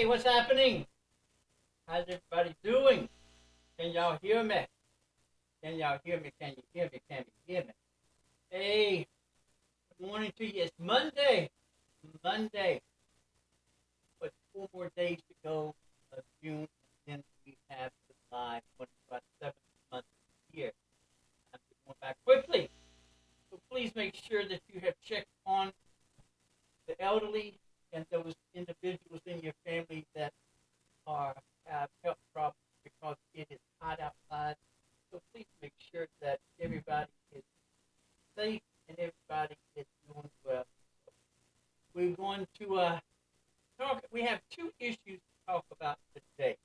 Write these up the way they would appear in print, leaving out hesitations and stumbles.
what's happening? How's everybody doing? Can y'all hear me? Can y'all hear me? Can you hear me? Can you hear me? Hey, good morning to you. It's Monday. Monday. But 4 more days to go of June, and then we have July, when it's about 7 months of the year. I'm going back quickly. So please make sure that you have checked on the elderly and those individuals in your family that have health problems because it is hot outside. So please make sure that everybody is safe and everybody is doing well. So we're going to talk. We have two issues to talk about today.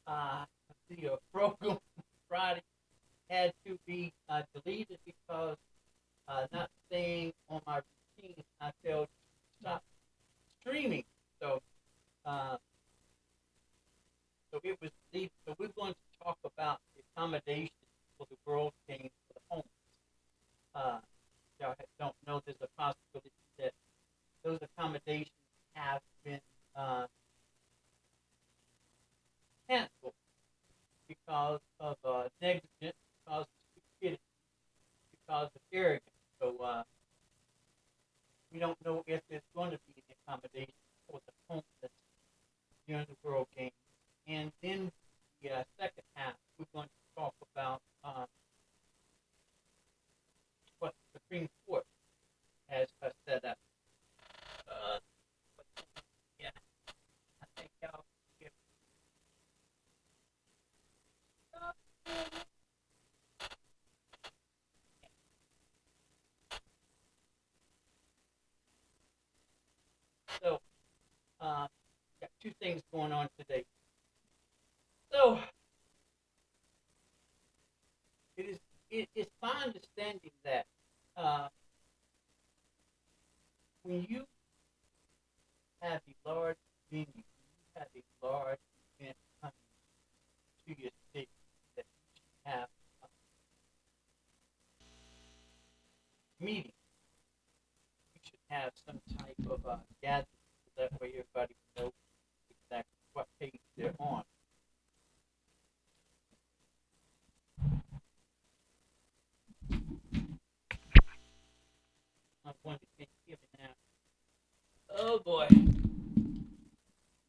The program Friday had to be deleted because not staying on my routine. I failed to stop streaming. So uh, so it was deleted. So we're going to talk about the accommodations for the World Games for the homeless. Y'all don't know there's a possibility that those accommodations have been canceled because of negligence, because of stupidity, because of arrogance. So we don't know if there's going to be an accommodation for the homeless during the World Games. And then the second half, we're going to talk about what the Supreme Court has set up. Uh, yeah, I think y'all get. So, got two things going on today. So, it's my understanding that uh, when you have a large venue, when you have a large event coming to your city, that you should have a meeting. You should have some type of gathering so that way everybody knows exactly what page they're on. I'm wondering, can you hear me now? Oh boy.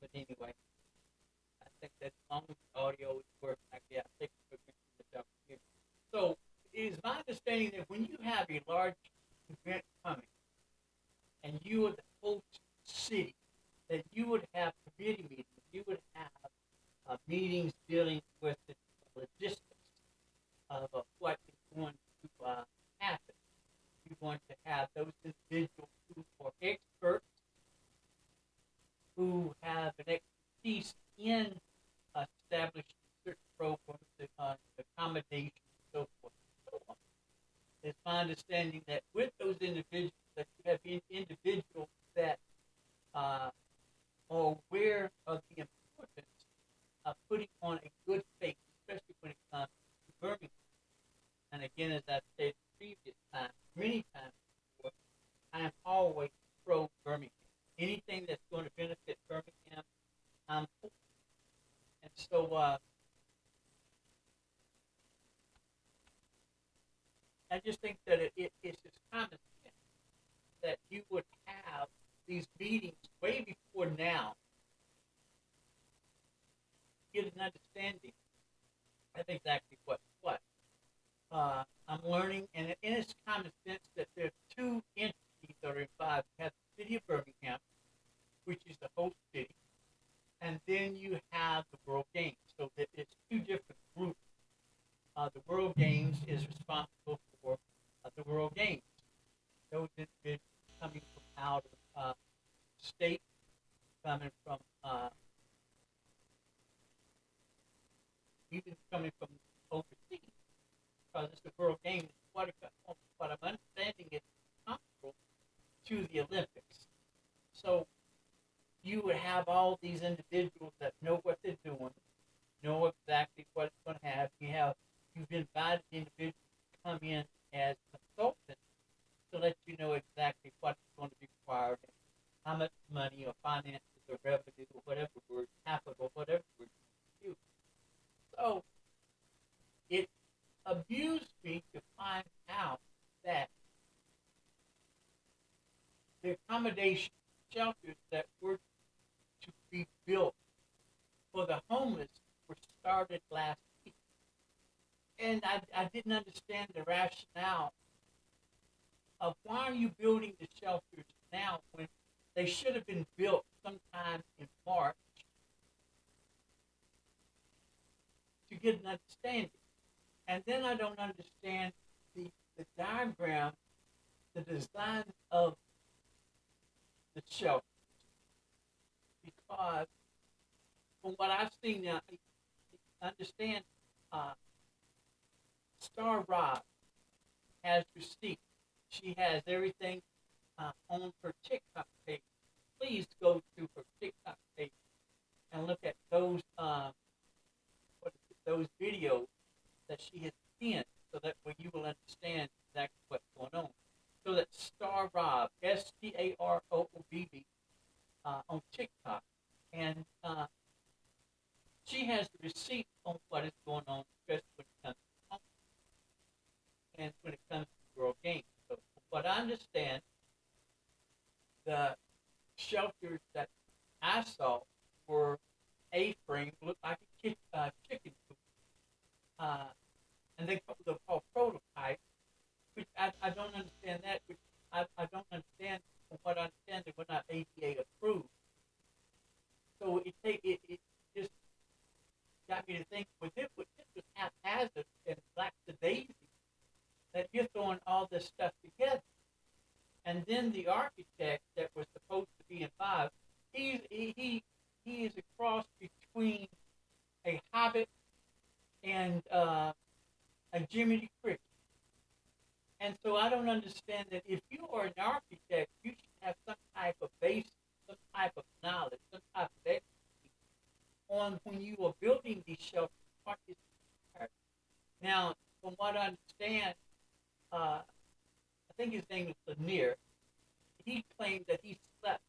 But anyway, I think that as long as the audio is working like that, I think we're going to get here. So it is my understanding that when you have a large event coming and you are the host city, that you would have committee meetings, you would have meetings dealing with the logistics of what is going to happen. You're going to have those individuals who are experts, who have an expertise in establishing certain programs, accommodations, and so forth and so on. It's my understanding that with those individuals, that you have individuals that are aware of the importance of putting on a good face, especially when it comes to Birmingham. And again, as I've said previous times, many times before, I am always pro Birmingham. Anything that's going to benefit Birmingham, I'm for. And so I just think that it's just common sense that you would have these meetings way before now, get an understanding of exactly what's what. I'm learning, and it's common sense that there are two entities that are involved. You have the city of Birmingham, which is the host city, and then you have the World Games. So that it's two different groups. The World Games is responsible for the World Games. Those individuals coming from out of state, coming from even coming from overseas, because it's the World Games. What I'm understanding is comparable to the Olympics. So you would have all these individuals that know what they're doing, know exactly what it's going to have. You've invited individuals to come in as consultants to let you know exactly what's going to be required, and how much money or finances or revenue or whatever word the accommodation shelters that were to be built for the homeless were started last week. And I didn't understand the rationale of why are you building the shelters now when they should have been built sometime in March to get an understanding. And then I don't understand the diagram, the design of the shelter, because from what I've seen now, I understand uh, Star Rob has receipts. She has everything on her TikTok page. Please go to her TikTok page and look at those those videos that she has pinned, so that way you will understand exactly what's going on. So that Star Rob, StarOOBB, on TikTok, and she has the receipt on what is going on, especially when it comes to home and when it comes to World Games. So, from what I understand, the shelters that I saw were A-frame, looked like a chicken coop, and they're called prototype, which I don't understand that, which I don't understand. From what I understand, they were not ADA approved. So it just got me to think, well, this was haphazard and lackadaisy that you're throwing all this stuff together. And then the architect that was supposed to be involved, he is a cross between a Hobbit and a Jiminy Cricket. And so I don't understand that if you are an architect, you should have some type of basis, some type of knowledge, some type of expertise on when you are building these shelters. What is required. Now, from what I understand, I think his name is Lanier. He claimed that he slept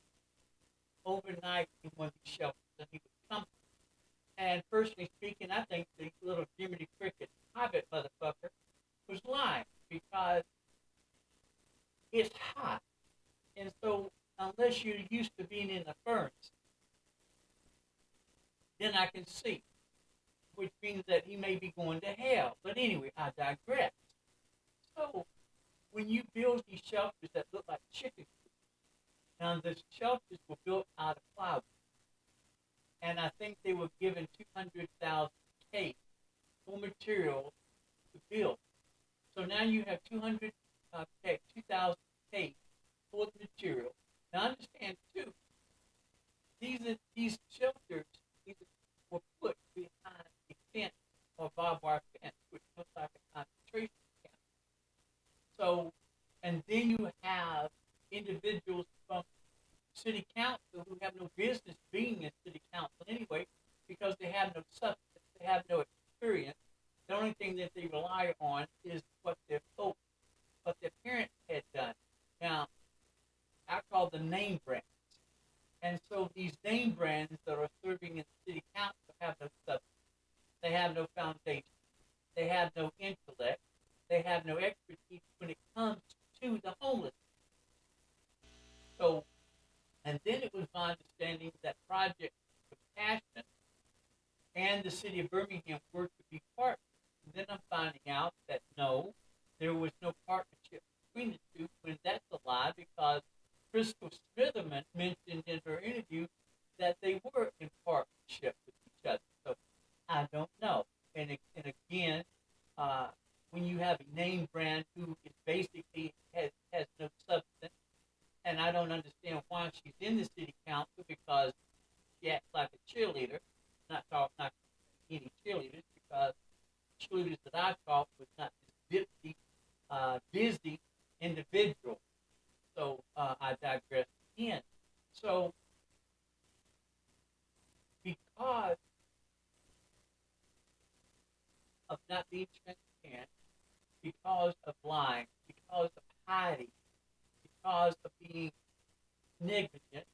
overnight in one of these shelters and he was comfortable. And personally speaking, I think the little Jiminy Cricket Hobbit motherfucker was lying, because it's hot. And so unless you're used to being in the furnace, then I can see, which means that he may be going to hell. But anyway, I digress. So when you build these shelters that look like chicken coops, now the shelters were built out of plywood, and I think they were given 200,000 K for materials to build. So now you have 2,000 K for the material. Now understand too, these shelters were put behind a fence or barbed wire fence, which looks like a concentration camp. So, and then you have individuals from city council who have no business being in city council anyway, because they have no substance, they have no experience. The only thing that they rely on is what their folks, what their parents had done. Now, I call them name brands. And so these name brands that are serving in the city council have no substance. They have no foundation. They have no intellect. They have no expertise when it comes to the homeless. So, and then it was my understanding that Project Compassion and the city of Birmingham were to be partners. And then I'm finding out that no, there was no partnership between the two, when that's a lie, because Crystal Smitherman mentioned in her interview that they were in partnership with each other. So I don't know. And again, when you have a name brand who is basically has no substance, and I don't understand why she's in the city council, because she acts like a cheerleader. Not any cheerleaders, because cheerleaders that I taught was not this busy individual. So I digress again. So because of not being transparent, because of lying, because of hiding, because of being negligent,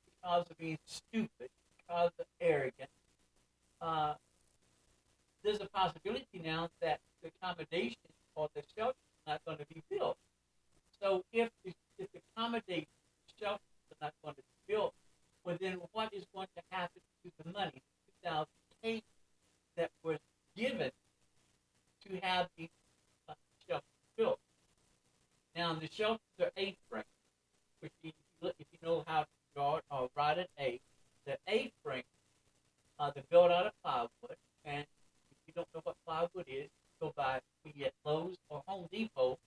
because of being stupid, because of arrogant, there's a possibility now that the accommodation or the shelter is not going to be built. So if the accommodation shelters are not going to be built, well, then what is going to happen to the money, the 2008 that was given to have these shelters built? Now, the shelters are A-frame, which if you know how to draw it or write an A, the A-frame, they're built out of plywood, and if you don't know what plywood is, go by be at Lowe's or Home Depot,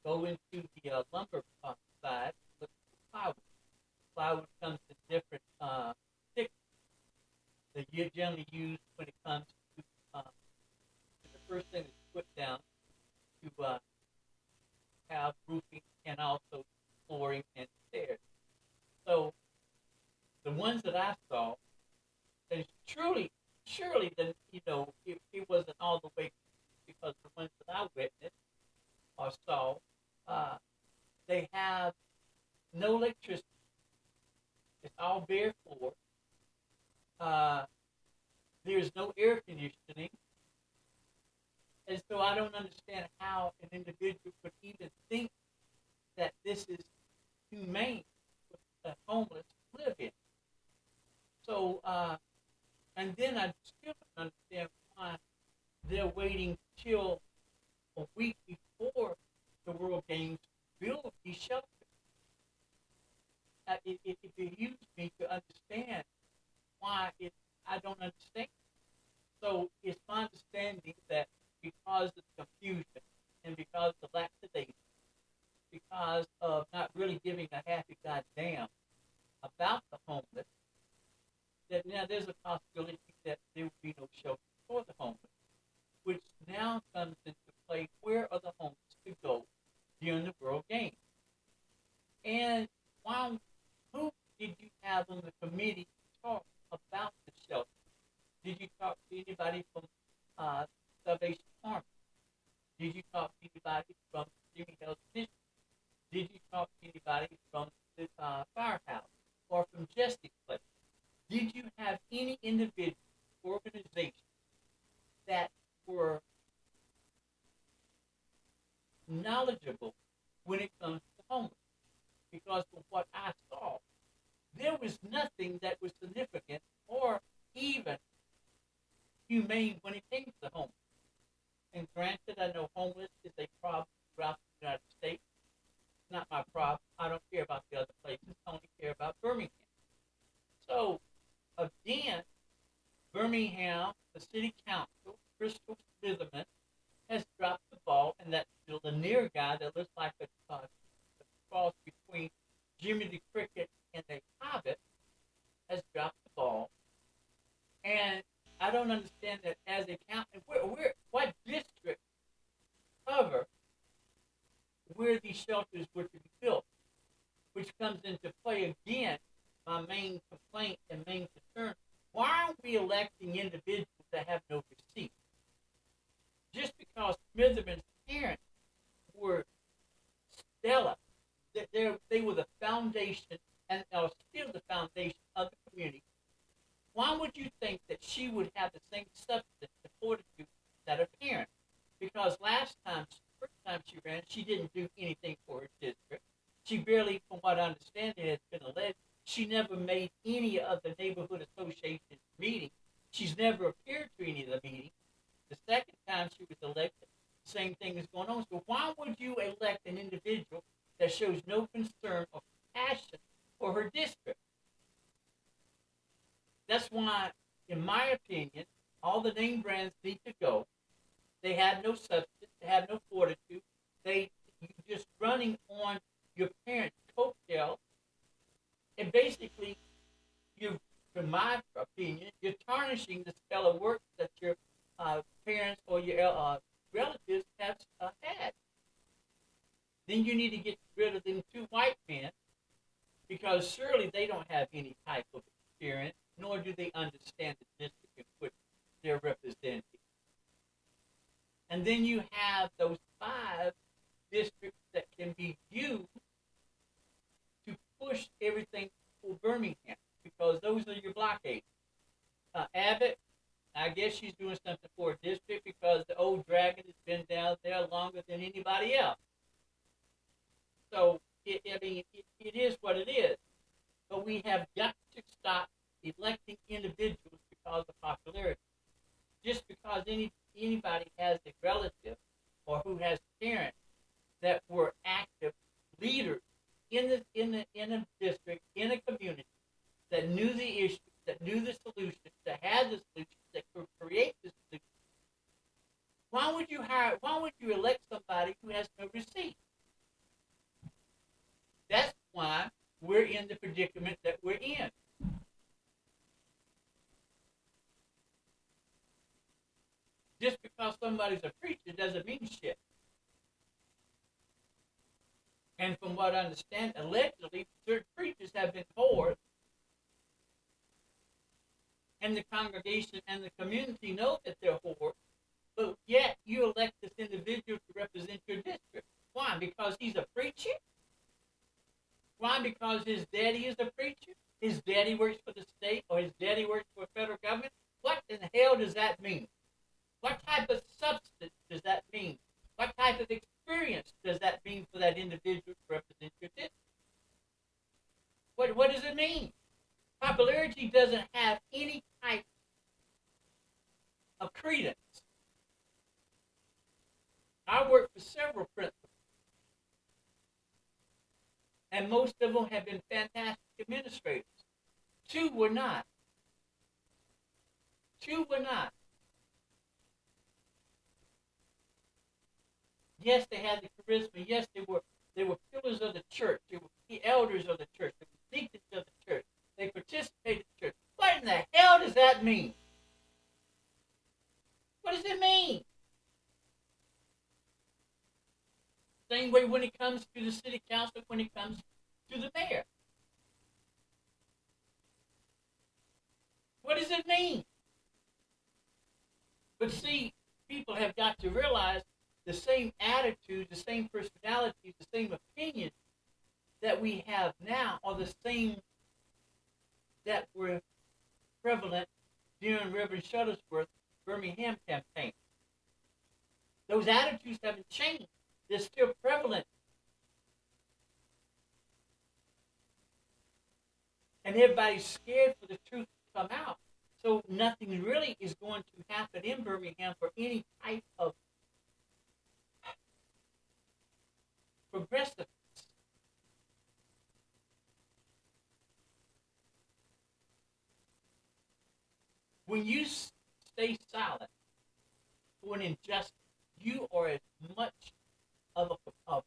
go into the lumber side, look for plywood. Plywood comes in different thicknesses that you generally use when it comes to the first thing that's put down to have roofing and also flooring and stairs. So the ones that I saw, and surely then it wasn't all the way, because the ones that I witnessed or saw, they have no electricity. It's all bare floor. There's no air conditioning. And so I don't understand how an individual could even think that this is humane for the homeless to live in. So, and then I still don't understand why they're waiting till a week before the World Games to build these shelters. It behooves me to understand why I don't understand. So it's my understanding that because of confusion and because of lackadaisy, because of not really giving a happy goddamn about the homeless, that now there's a possibility that there will be no shelter for the homeless, which now comes into play. Where are the homeless to go during the World Games? And who did you have on the committee to talk about the shelter? Did you talk to anybody from Salvation Army? Did you talk to anybody from Jimmy Hill's Mission? Did you talk to anybody from the firehouse or from Justice Place? Did you have any individual organization that were knowledgeable when it comes to homeless? Because from what I saw, there was nothing that was significant or even humane when it came to the homeless. And granted, I know homeless is a problem throughout the United States. It's not my problem. I don't care about the other places. I only care about Birmingham. So, again, Birmingham, the city council, Crystal Smitherman, has dropped the ball, and that Lanier guy that looks like a cross between Jimmy the Cricket and a Hobbit has dropped the ball. And I don't understand that as a county, what district cover where these shelters were to be built, which comes into play again, my main complaint and main concern. Why are we electing individuals that have no receipt? Just because Smitherman's parents were stellar, they were the foundation and are still the foundation of the community, why would you think that she would have the same substance and fortitude that her parents? Because first time she ran, she didn't do anything for her district. She barely, from what I understand, it has been alleged, she never made any of the neighborhood association meetings. She's never appeared to any of the meetings. The second time she was elected, the same thing is going on. So why would you elect an individual that shows no concern or passion for her district? That's why, in my opinion, all the name brands need to go. They have no substance. They have no fortitude. You're just running on your parents' coattail. And basically, in my opinion, you're tarnishing the stellar work that your parents or your relatives have had. Then you need to get rid of them two white men, because surely they don't have any type of experience, nor do they understand the district in which they're representing. And then you have those 5 districts that can be used to push everything for Birmingham, because those are your blockades. Abbott, I guess she's doing something for a district because the old dragon has been down there longer than anybody else. So it is what it is. But we have got to stop electing individuals because of popularity. Just because anybody has a relative or who has parents that were active leaders in a district, in a community, that knew the issues, that knew the solutions, that had the solutions, that could create the solutions. Why would you elect somebody who has no receipt? That's why we're in the predicament that we're in. Just because somebody's a preacher doesn't mean shit. And from what I understand, allegedly, certain preachers have been whores, and the congregation and the community know that they're whores, but yet you elect this individual to represent your district. Why? Because he's a preacher? Why? Because his daddy is a preacher? His daddy works for the state, or his daddy works for the federal government? What in the hell does that mean? What type of substance does that mean? What type of experience does that mean for that individual to represent your district? What does it mean? Popularity doesn't have any type of credence. I work for several principals, and most of them have been fantastic administrators. Two were not. Two were not. Yes, they had the charisma. Yes, they were pillars of the church. They were the elders of the church. They were deacons of the church. They participated in the church. What in the hell does that mean? What does it mean? Same way when it comes to the city council, when it comes to the mayor. What does it mean? But see, people have got to realize the same attitudes, the same personalities, the same opinions that we have now are the same that were prevalent during Reverend Shuttlesworth's Birmingham campaign. Those attitudes haven't changed. They're still prevalent. And everybody's scared for the truth to come out. So nothing really is going to happen in Birmingham for any type of progressiveness. When you stay silent for an injustice, you are as much of an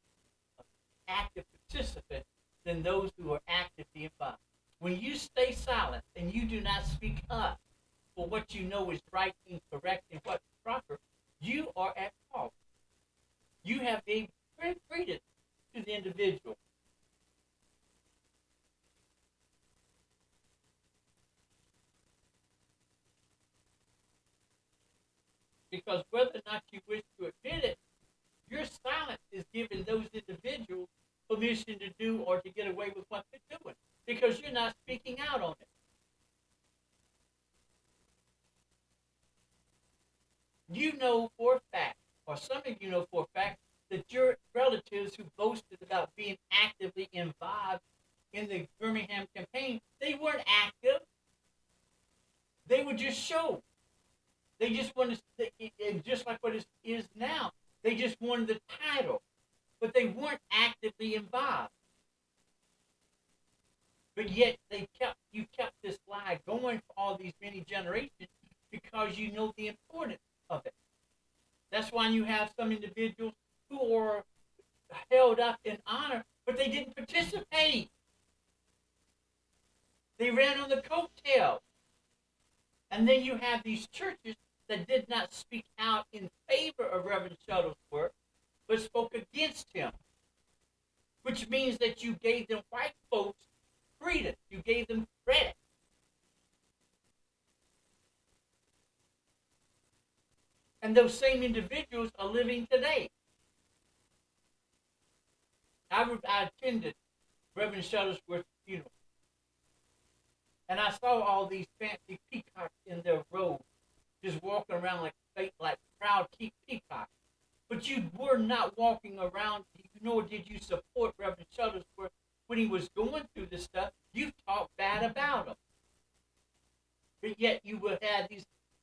active participant than those who are actively involved. When you stay silent and you do not speak up for what you know is right and correct and what's proper, you are at fault. You have gave freedom to the individual. Because whether or not you wish to admit it, your silence is giving those individuals permission to do or to get away with what they're doing. Because you're not speaking out on it. You know for a fact, or some of you know for a fact, that your relatives who boasted about being actively involved in the Birmingham campaign, they weren't active. They were just show. They just wanted, just like what it is now, they just wanted the title, but they weren't actively involved. But yet you kept this lie going for all these many generations because you know the importance of it. That's why you have some individuals who are held up in honor, but they didn't participate. They ran on the coattails. And then you have these churches that did not speak out in favor of Reverend Shuttlesworth, but spoke against him, which means that you gave them white folks freedom. You gave them credit. And those same individuals are living today. I attended Reverend Shuttlesworth's funeral. And I saw all these fancy peacocks in their robes, just walking around like proud peacocks. But you were not walking around, nor did you support Reverend Shuttlesworth when he was going through this stuff. You talked bad about him. But yet you would have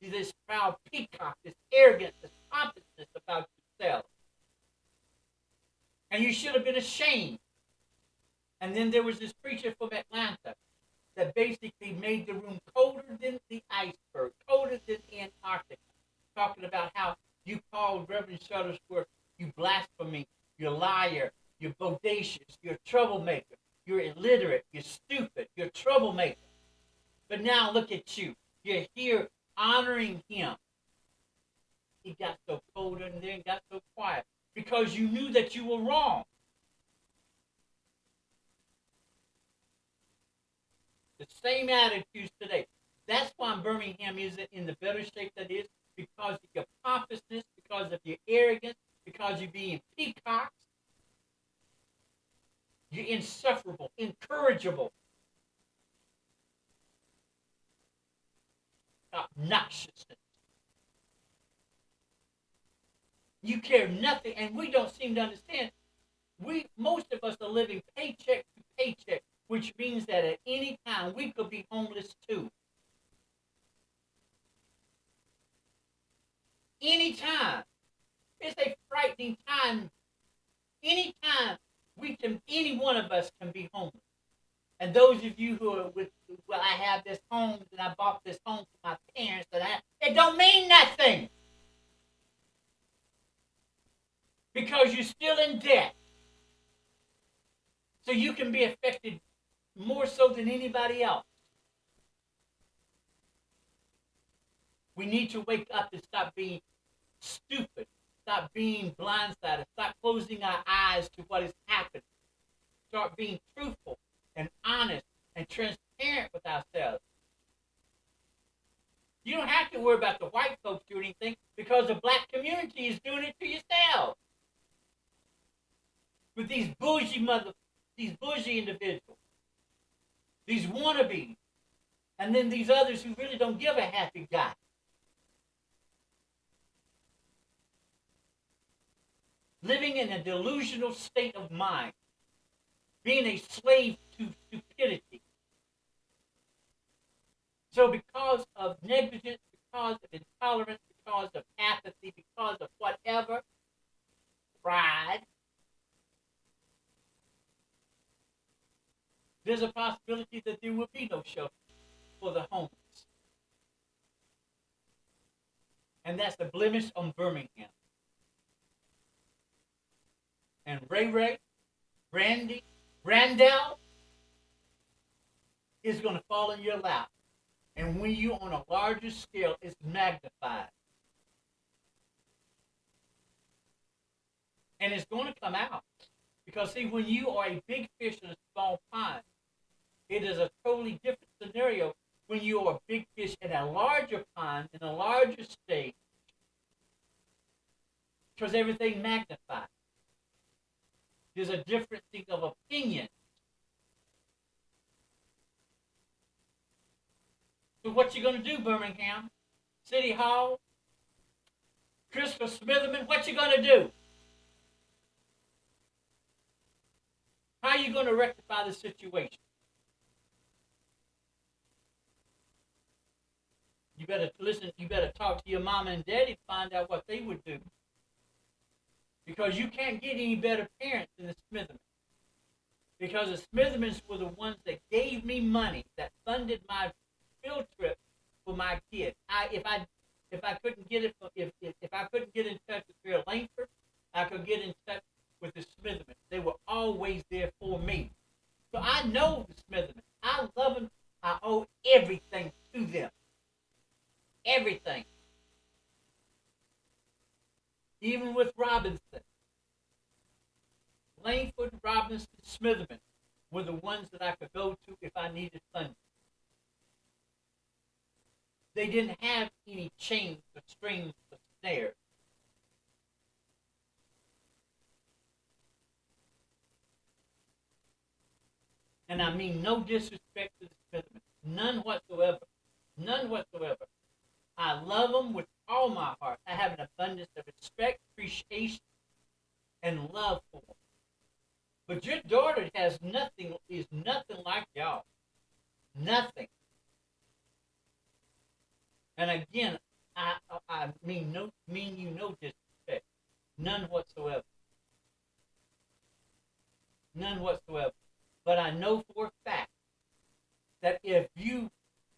this proud peacock, this arrogance, this pompousness about yourself. And you should have been ashamed. And then there was this preacher from Atlanta that basically made the room colder than the iceberg, colder than Antarctica, talking about how you called Reverend Shuttlesworth, you blasphemy, you're a liar, you're bodacious, you're a troublemaker, you're illiterate, you're stupid, you're a troublemaker. But now look at you. You're here honoring him. He got so colder and then got so quiet because you knew that you were wrong. The same attitudes today. That's why Birmingham isn't in the better shape that it is, because of your pompousness, because of your arrogance, because you're being peacocks. You're insufferable, incorrigible, obnoxiousness. You care nothing, and we don't seem to understand. Most of us are living paycheck to paycheck, which means that at any time we could be homeless too. Anytime. It's a frightening time. Anytime any one of us can be homeless. And those of you who are I have this home and I bought this home for my parents, it don't mean nothing. Because you're still in debt. So you can be affected more so than anybody else. We need to wake up and stop being stupid. Stop being blindsided. Stop closing our eyes to what is happening. Start being truthful and honest and transparent with ourselves. You don't have to worry about the white folks doing anything because the black community is doing it to yourself. With these bougie individuals, these wannabes, and then these others who really don't give a happy guy. Living in a delusional state of mind, being a slave to stupidity. So because of negligence, because of intolerance, because of apathy, because of whatever, pride, there's a possibility that there will be no shelter for the homeless. And that's the blemish on Birmingham. And Ray, Randy, Randall is going to fall in your lap. And when you on a larger scale, it's magnified. And it's going to come out. Because, see, when you are a big fish in a small pond, it is a totally different scenario when you are a big fish in a larger pond, in a larger stage. Because everything magnifies. There's a difference of opinion. So what you going to do, Birmingham? City Hall? Christopher Smitherman, what you going to do? How are you going to rectify the situation? You better listen, you better talk to your mama and daddy to find out what they would do. Because you can't get any better parents than the Smithermans. Because the Smithermans were the ones that gave me money, that funded my field trip for my kids. If I couldn't get it, if I couldn't get in touch with Mayor Langford, I could get in touch with the Smithermans. They were always there for me. So I know the Smithermans. I love them. I owe everything to them. Everything. Even with Robinson. Langford, Robinson, Smitherman were the ones that I could go to if I needed funding. They didn't have any chains or strings or snares. And I mean no disrespect to the Smitherman. None whatsoever. None whatsoever. I love them with all my heart. I have an abundance of respect, appreciation, and love for them. But your daughter is nothing like y'all. Nothing. And again, I mean you no disrespect. None whatsoever. None whatsoever. But I know for a fact that if you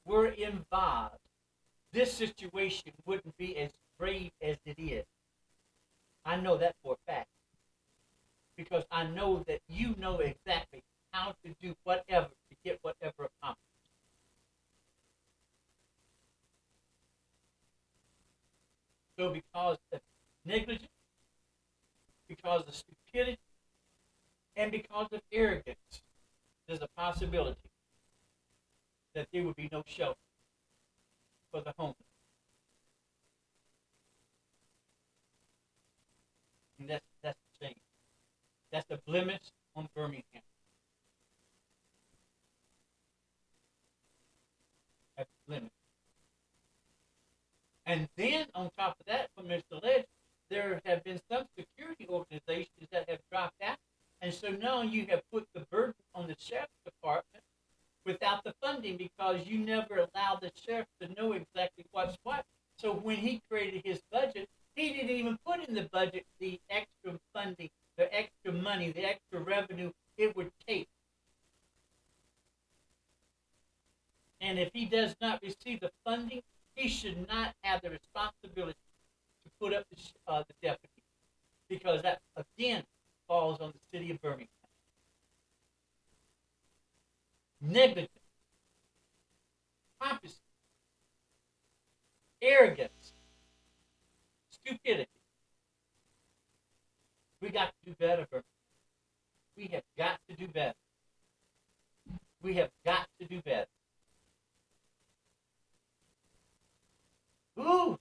were involved, this situation wouldn't be as grave as it is. I know that for a fact. Because I know that you know exactly how to do whatever to get whatever accomplished. So because of negligence, because of stupidity, and because of arrogance, there's a possibility that there would be no shelter for the homeless. And that's the shame. That's a blemish on Birmingham. That's a blemish. And then on top of that, for Mr. Ledge, there have been some security organizations that have dropped out. And so now you have put the burden on the sheriff's department without the funding because you never allowed the sheriff to know exactly what's what. So when he created his budget, he didn't even put in the budget the extra funding, the extra money, the extra revenue it would take. And if he does not receive the funding, he should not have the responsibility to put up the deputy, because that, again, falls on the city of Birmingham. Negligence, prophecy, arrogance, stupidity. We got to do better, Birmingham. We have got to do better. We have got to do better. Ooh!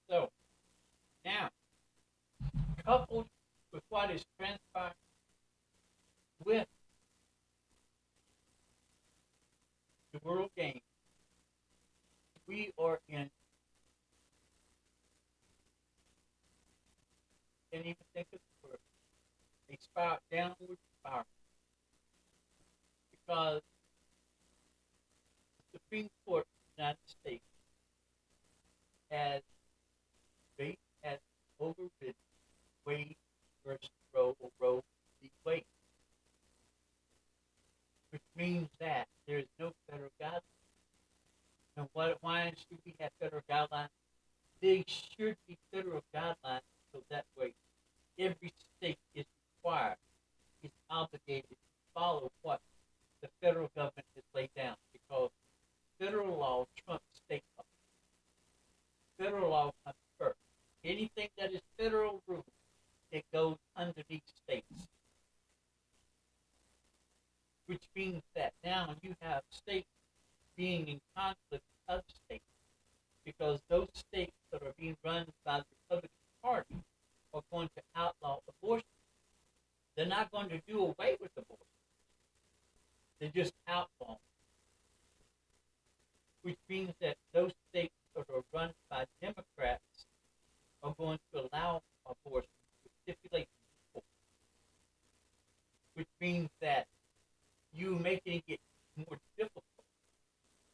So, now, coupled with what is transpired with the World Games, we are in, can't even think of the word, a downward spiral. Because the Supreme Court of the United States has overridden Wade versus Roe, or Roe v. Wade, which means that there is no federal guidelines. And why should we have federal guidelines? There should be federal guidelines, so that way every state is required, is obligated to follow what the federal government has laid down, because federal law trumps state law. Federal law comes first. Anything that is federal rule, it goes underneath states. Which means that now you have states being in conflict with other states, because those states that are being run by the Republican Party are going to outlaw abortion. They're not going to do away with abortion. They just outlaw. Which means that those states that are run by Democrats are going to allow abortion with stipulations. Which means that you making it more difficult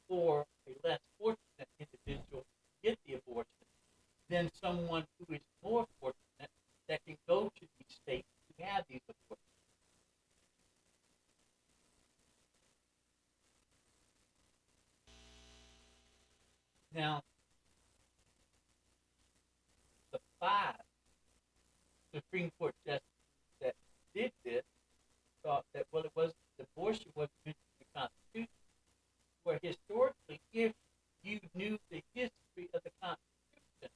for a less fortunate individual to get the abortion than someone who is more fortunate that can go to these states to have these abortions. Now, the 5 Supreme Court justices that did this thought that, well, it was abortion wasn't mentioned in the Constitution. Where historically, if you knew the history of the Constitution,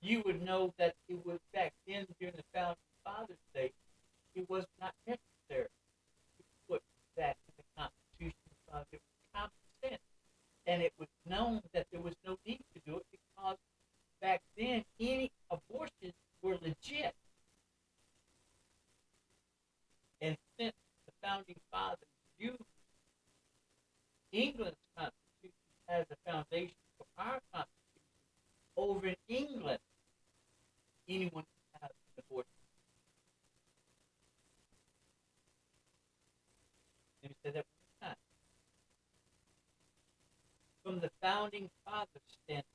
you would know that it was back then during the Founding Fathers' Day, it was not necessary to put that in the Constitution because it was common sense. And it was known that there was no need to do it because England's constitution has a foundation for our constitution. Over in England, anyone can have an abortion. Let me say that one more time. From the founding fathers' standpoint,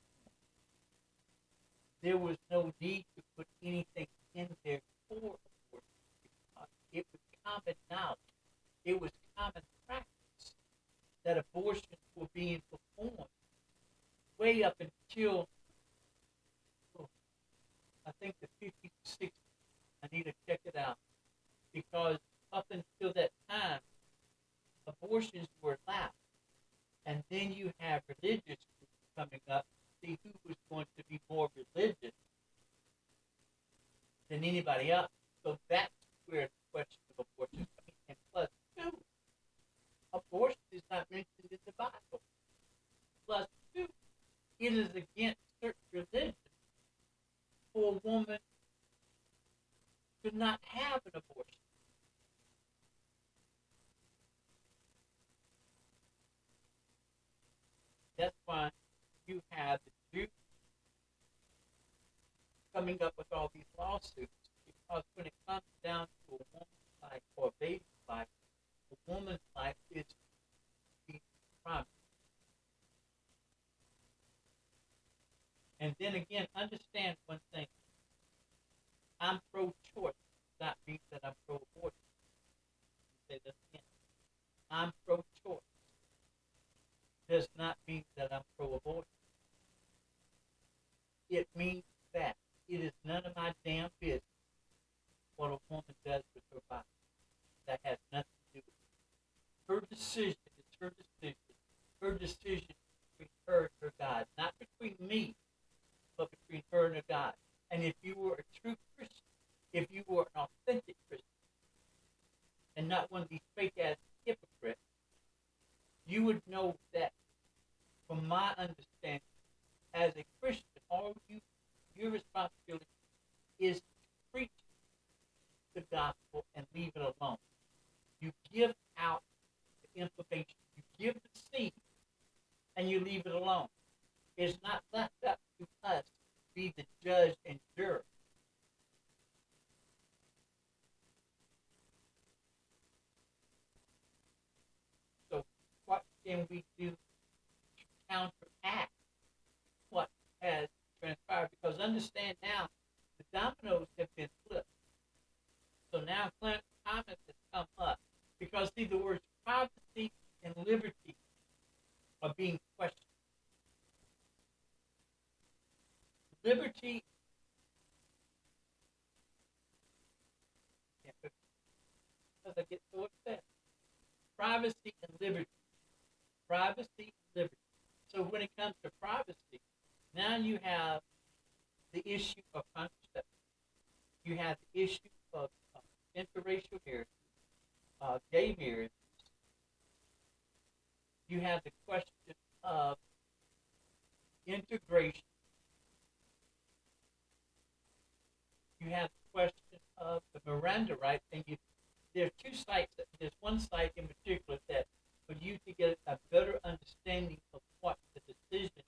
there was no need to put anything in there for abortion because it was common knowledge. It was common practice that abortions were being performed way up until, I think, the 50s, 60s. I need to check it out because up until that time, abortions were allowed. And then you have religious groups coming up to see who was going to be more religious than anybody else. So that's where the question of abortion is coming. And plus, two, abortion is not mentioned in the Bible. Plus, two, it is against certain religions for a woman to not have an abortion. That's why you have the Jews coming up with all these lawsuits, because when it comes down to a woman's life or a baby's life, a woman's life is the promise. And then again, understand one thing. I'm pro-choice. That means that I'm pro-abortion. Say that again. I'm pro-choice. Does not mean that I'm pro-abortion. It means that it is none of my damn business what a woman does with her body. That has nothing to do with it. Her decision is her decision. Her decision is between her and her God. Not between me, but between her and her God. And if you were a true Christian, if you were an authentic Christian, and not one of these fake-ass hypocrites, you would know that, from my understanding, as a Christian, your responsibility is to preach the gospel and leave it alone. You give out the information, you give the seed, and you leave it alone. It's not left up to us to be the judge and juror. So what can we do to counteract what has transpired? Because understand now, the dominoes have been flipped. So now Clarence Thomas has come up. Because, see, the words privacy and liberty are being questioned. Liberty, because I get so upset. Privacy and liberty. Privacy and liberty. So when it comes to privacy, now you have the issue of contraception. You have the issue of interracial marriage, gay marriage. You have the question of integration. You have the question of the Miranda rights, and there are two sites. There's one site in particular that for you to get a better understanding of what the decisions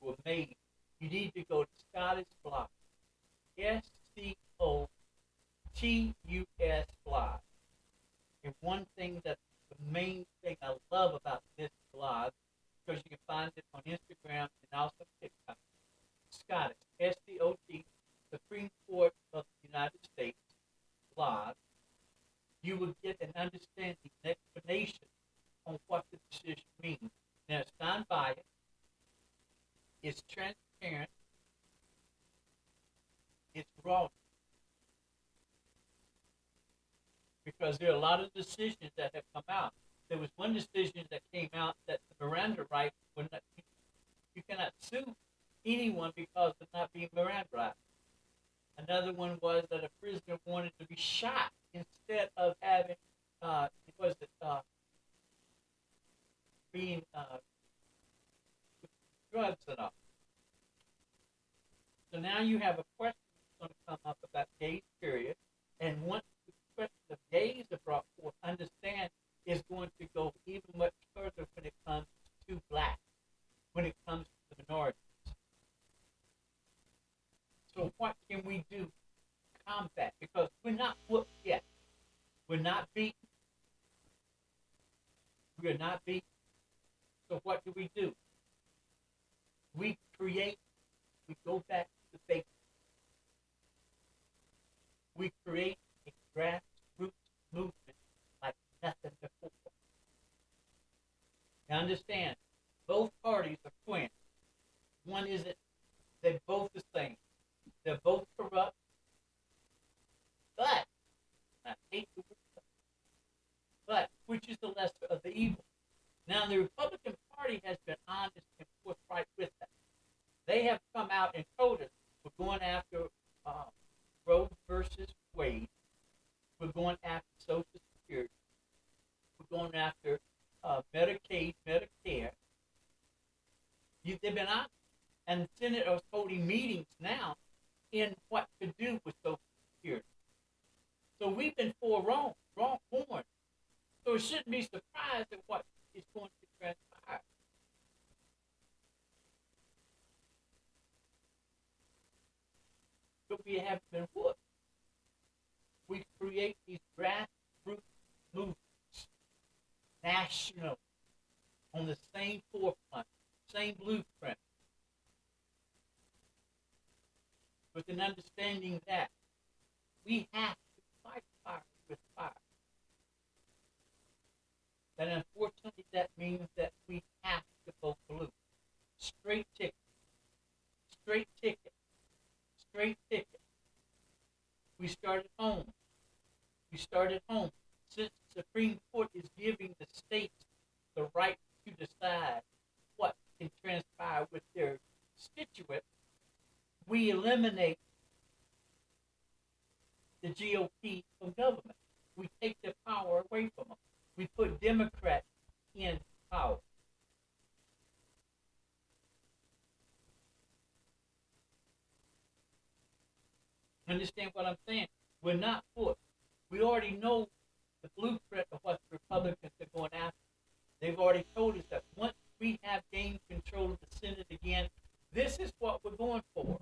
were made, you need to go to Scottish Blog, SCOTUS blog. And one thing that the main thing I love about this blog, because you can find it on Instagram and also TikTok, Scottish, SCOT, Supreme Court of the United States blog, you will get an understanding, an explanation on what the decision means. Now, it's non-biased, it's transparent, it's raw. Because there are a lot of decisions that have come out. There was one decision that came out that the Miranda rights were not, you cannot sue anyone because of not being Miranda. Another one was that a prisoner wanted to be shot instead of having, being drugs and all. So now you have a question that's going to come up about gays, period. And once the question of gays are brought forth, understand is going to go even much further We are not beaten. So what do? We create, we go back to the basics. We create a grassroots movement like nothing before. Now understand, both parties are twins. One isn't, they're both the same. They're both corrupt, but, I hate the word, but which is the lesser of the evil? Now the Republican Party has been honest and forthright with that. They have come out and told us we're going after Roe versus Wade. We're going after Social Security. We're going after Medicaid, Medicare. They've been honest. And the Senate is holding meetings now in what to do with Social Security. So we've been forewarned. So it shouldn't be surprised at what is going to transpire. But we have been whooped. We create these grassroots movements, national, on the same forefront, same blueprint, with an understanding that we have to fight fire with fire. And unfortunately, that means that we have to vote blue. Straight ticket. Straight ticket. Straight ticket. We started home. We started home. Since the Supreme Court is giving the states the right to decide what can transpire with their constituents, we eliminate the GOP from government. We take their power away from them. We put Democrats in power. Understand what I'm saying? We're not for it. We already know the blueprint of what the Republicans are going after. They've already told us that once we have gained control of the Senate again, this is what we're going for.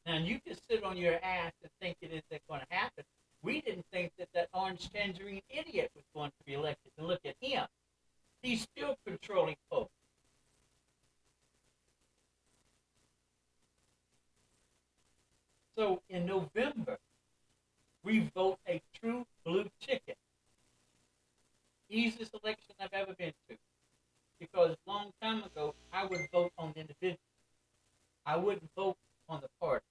Now, you can sit on your ass and think it isn't going to happen. We didn't think that that orange tangerine idiot was going to be elected. And look at him. He's still controlling folks. So in November, we vote a true blue ticket. Easiest election I've ever been to. Because a long time ago, I would vote on the individual. I wouldn't vote on the party.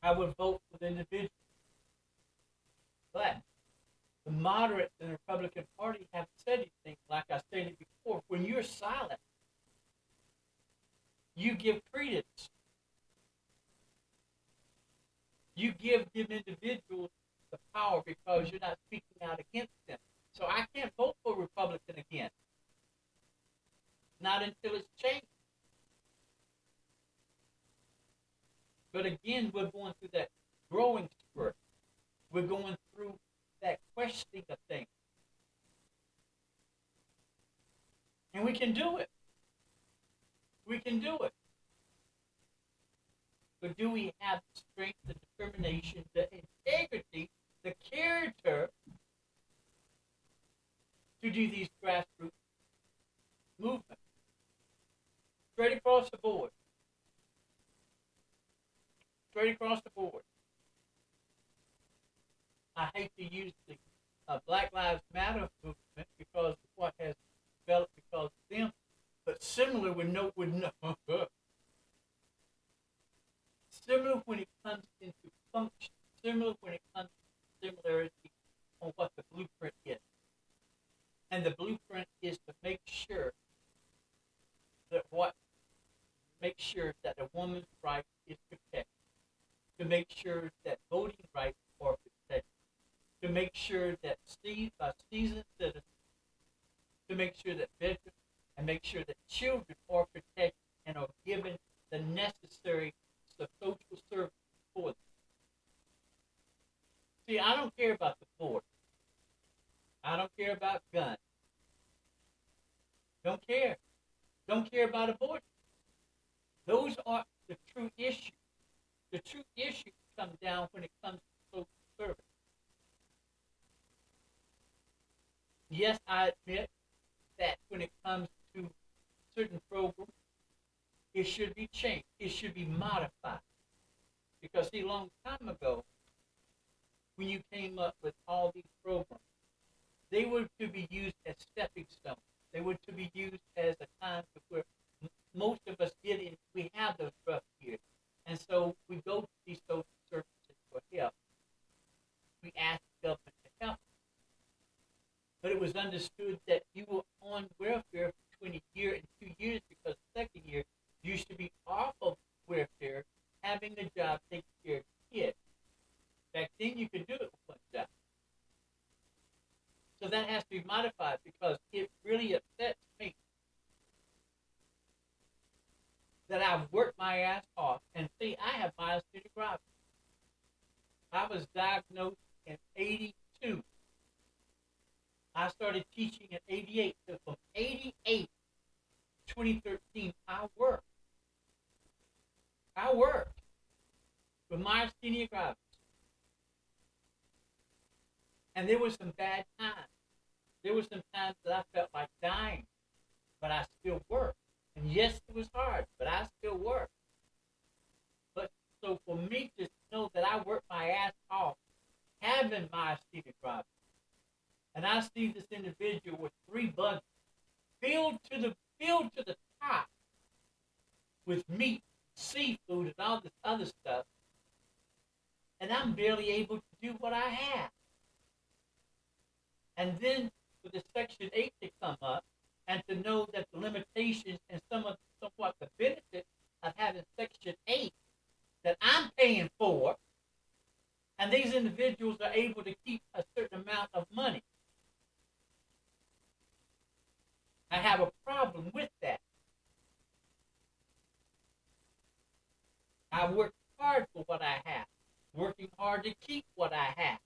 I would vote for the individual. But the moderates in the Republican Party haven't said anything. Like I stated before, when you're silent, you give credence. You give them individuals the power because you're not speaking out against them. So I can't vote for a Republican again. Not until it's changed. But again, we're going through that growing spurt. We're going through that questioning of things. And we can do it. We can do it. But do we have the strength, the determination, the integrity, the character to do these grassroots movements? Straight across the board. Straight across the board. I hate to use the Black Lives Matter movement because of what has developed because of them, but similar similar when it comes into function, similar when it comes to similarity on what the blueprint is. And the blueprint is to make sure that a woman's right is protected, to make sure that voting rights are protected, to make sure that seasoned citizens, to make sure that veterans, and make sure that children are protected and are given the necessary social services for them. See, I don't care about the border. I don't care about guns. Don't care. don't care about abortion. Those are the true issues. The true issues come down when it comes to social service. Yes, I admit that when it comes to certain programs, it should be changed. It should be modified. Because, see, a long time ago, when you came up with all these programs, they were to be used as stepping stones. They were to be used as a time to where most of us get in. We have those rough years. And so we go to these social services for help. We ask the government to help. But it was understood that you were on welfare between a year and 2 years because the second year you used to be off of welfare, having a job, taking care of your kids. Back then you could do it with one job. So that has to be modified because it really upsets me that I've worked my ass off. And see, I have myasthenia gravis. I was diagnosed in 82. I started teaching in 88. So from 88 to 2013, I worked. With myasthenia gravis. And there were some bad times. There were some times that I felt like dying, but I still worked. And yes, it was hard, but I still worked. But so for me to know that I worked my ass off, having myasthenia gravis, and I see this individual with 3 buggies filled to the top with meat, seafood, and all this other stuff, and I'm barely able to do what I have. And then for the Section 8 to come up, and to know that the limitations and somewhat the benefit of having Section 8 that I'm paying for, and these individuals are able to keep a certain amount of money. I have a problem with that. I work hard for what I have, working hard to keep what I have.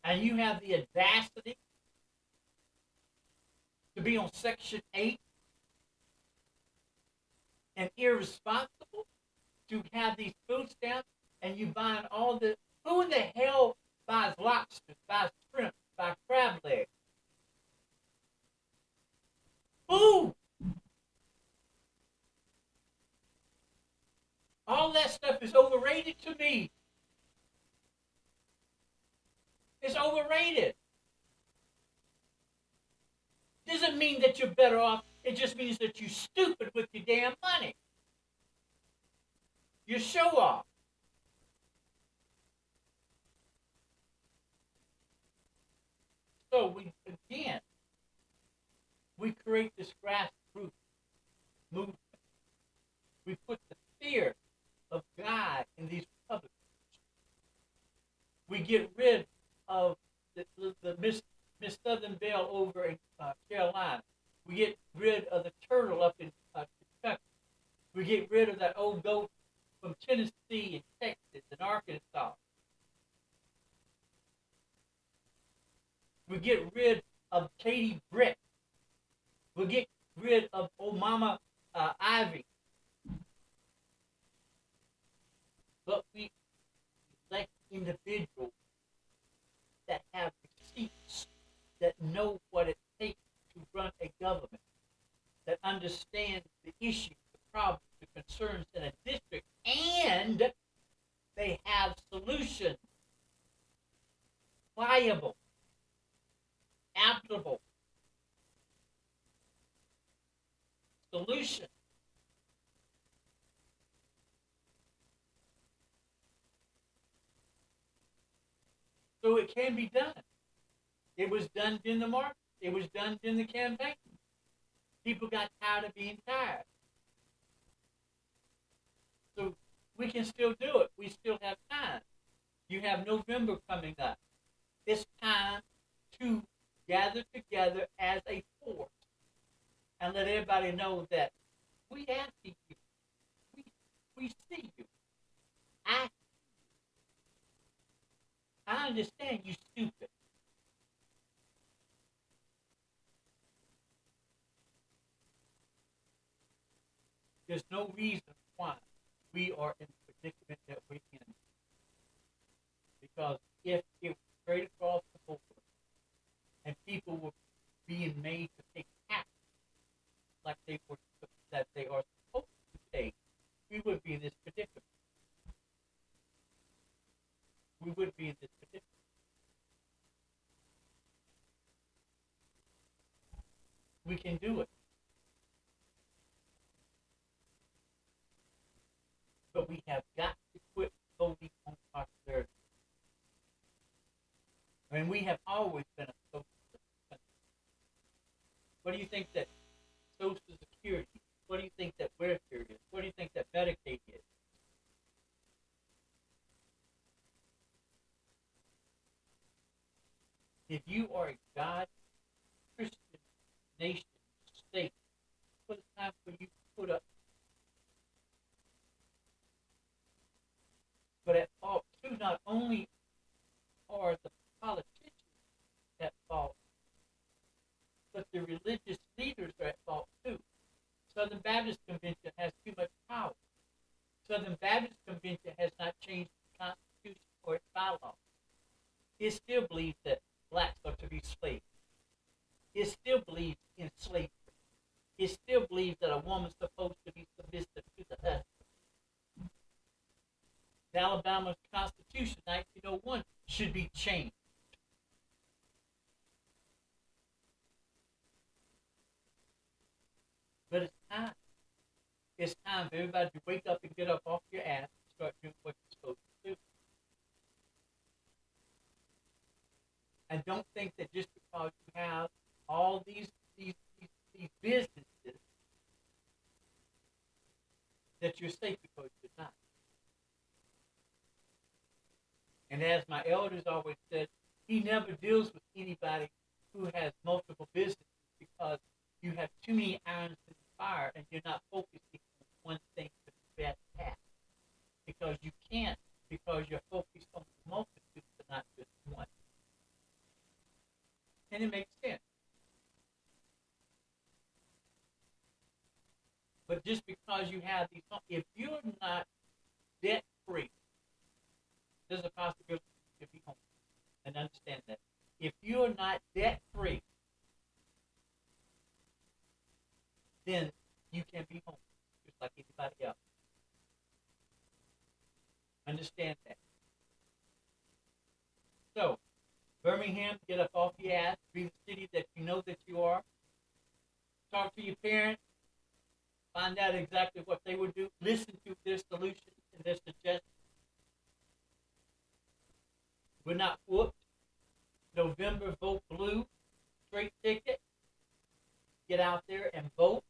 And you have the audacity to be on Section 8 and irresponsible to have these food stamps and you buying all the, who in the hell buys lobsters, buys shrimp, buys crab legs? Who? All that stuff is overrated to me. It's overrated. Doesn't mean that you're better off. It just means that you're stupid with your damn money. You show off. So we create this grassroots movement. We put the fear of God in these Republicans. We get rid of the Miss Southern Belle over in Carolina. We get rid of the turtle up in Kentucky. We get rid of that old goat from Tennessee and Texas and Arkansas. We get rid of Katie Britt. We get rid of old Mama Ivy. But we elect individuals that have receipts, that know what it takes to run a government, that understand the issues, the problems, the concerns in a district, and they have solutions, pliable, applicable solutions. So it can be done. It was done in the market. It was done in the campaign. People got tired of being tired. So we can still do it. We still have time. You have November coming up. It's time to gather together as a force and let everybody know that we after you. We see you. I understand you stupid. There's no reason why we are in the predicament that we're in. Because if it was straight across the board and people were being made to take taxes like they were that they are supposed to take, we would be in this predicament. We would be in this predicament. We can do it. But we have got to quit voting on popularity. I mean, we have always been a socialist country. What do you think that Social Security is? What do you think that welfare is? What do you think that Medicaid is? If you are a God Christian nation state, what is time for you to put up? But at fault too, not only are the politicians at fault, but the religious leaders are at fault too. Southern Baptist Convention has too much power. Southern Baptist Convention has not changed the Constitution or its bylaws. It still believes that blacks are to be slaves. It still believes in slavery. It still believes that a woman's supposed to be submissive to the husband. The Alabama Constitution, 1901, should be changed. But it's time. It's time for everybody to wake up and get up off your ass and start doing what you're supposed to do. And don't think that just because you have all these businesses that you're safe, because you're not. And as my elders always said, he never deals with anybody who has multiple businesses, because you have too many irons in the fire and you're not focusing on one thing to the best at. Because you can't, because you're focused on the multitude but not just one. And it makes sense. But just because you have these, if you're not debt free, there's a possibility you could be homeless. And understand that. If you're not debt free, then you can be homeless, just like anybody else. Understand that. So, Birmingham, get up off your ass, be the city that you know that you are. Talk to your parents, find out exactly what they would do, listen to their solutions and their suggestions. We're not whooped. November, vote blue, straight ticket. Get out there and vote.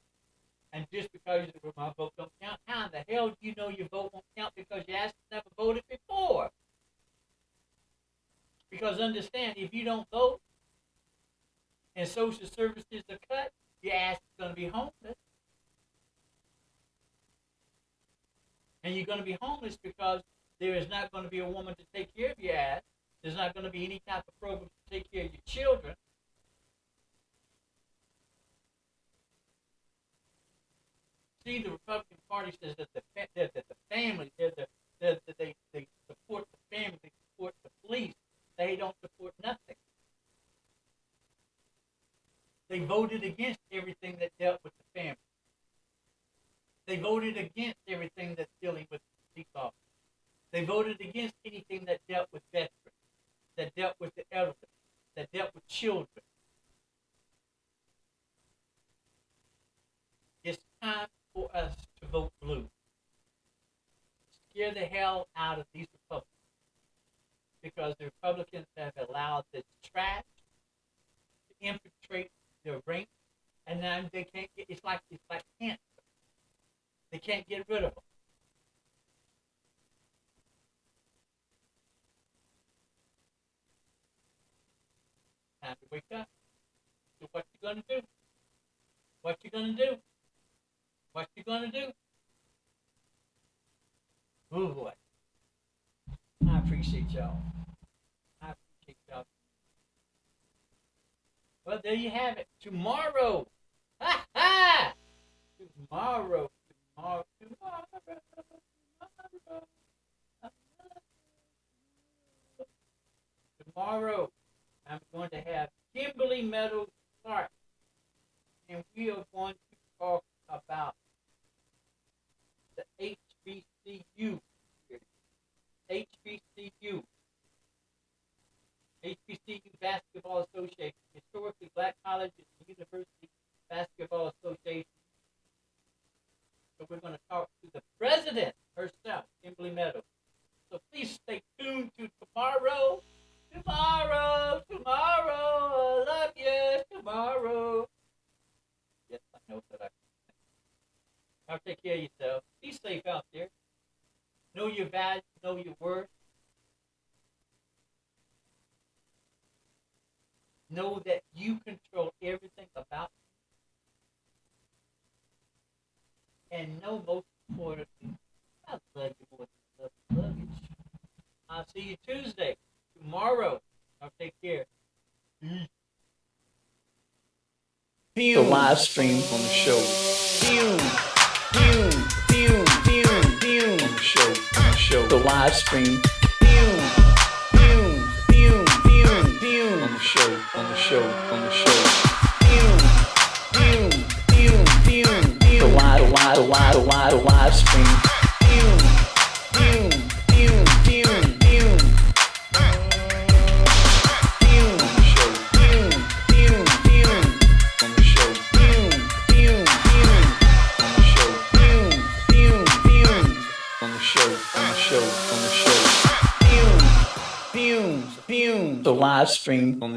And just because my vote don't count, how in the hell do you know your vote won't count? Because you actually never voted before. Because understand, if you don't vote and social services are cut, your ass is going to be homeless. And you're going to be homeless because there is not going to be a woman to take care of your ass. There's not going to be any type of program to take care of your children. See, the Republican Party says that the family, they support the family, they support the police. They don't support nothing. They voted against everything that dealt with the family. They voted against everything that's dealing with police officers. They voted against anything that dealt with veterans, that dealt with the elderly, that dealt with children. It's time for us to vote blue. Scare the hell out of these Republicans, because the Republicans have allowed this trash to infiltrate their ranks, and now they can't get. It's like cancer. They can't get rid of them. Time to wake up. So what you gonna do? What you gonna do? What you gonna do? Oh boy. I appreciate y'all. I appreciate y'all. Well, there you have it. Tomorrow. Ha ha! Tomorrow. Colleges and University Basketball Association. So we're going to talk to the president herself, Kimberly Meadows. So please stay tuned to tomorrow. Tomorrow. I love you. Tomorrow. Yes, I know that I can sing. Now take care of yourself. Be safe out there. Know your value. Know your worth. Know that you control everything about you. And know most importantly, I love you more than I love luggage. I'll see you Tuesday, tomorrow. I'll take care. Peace. The live stream on the show. On the show. The live stream. On the show. The live stream. The live stream on the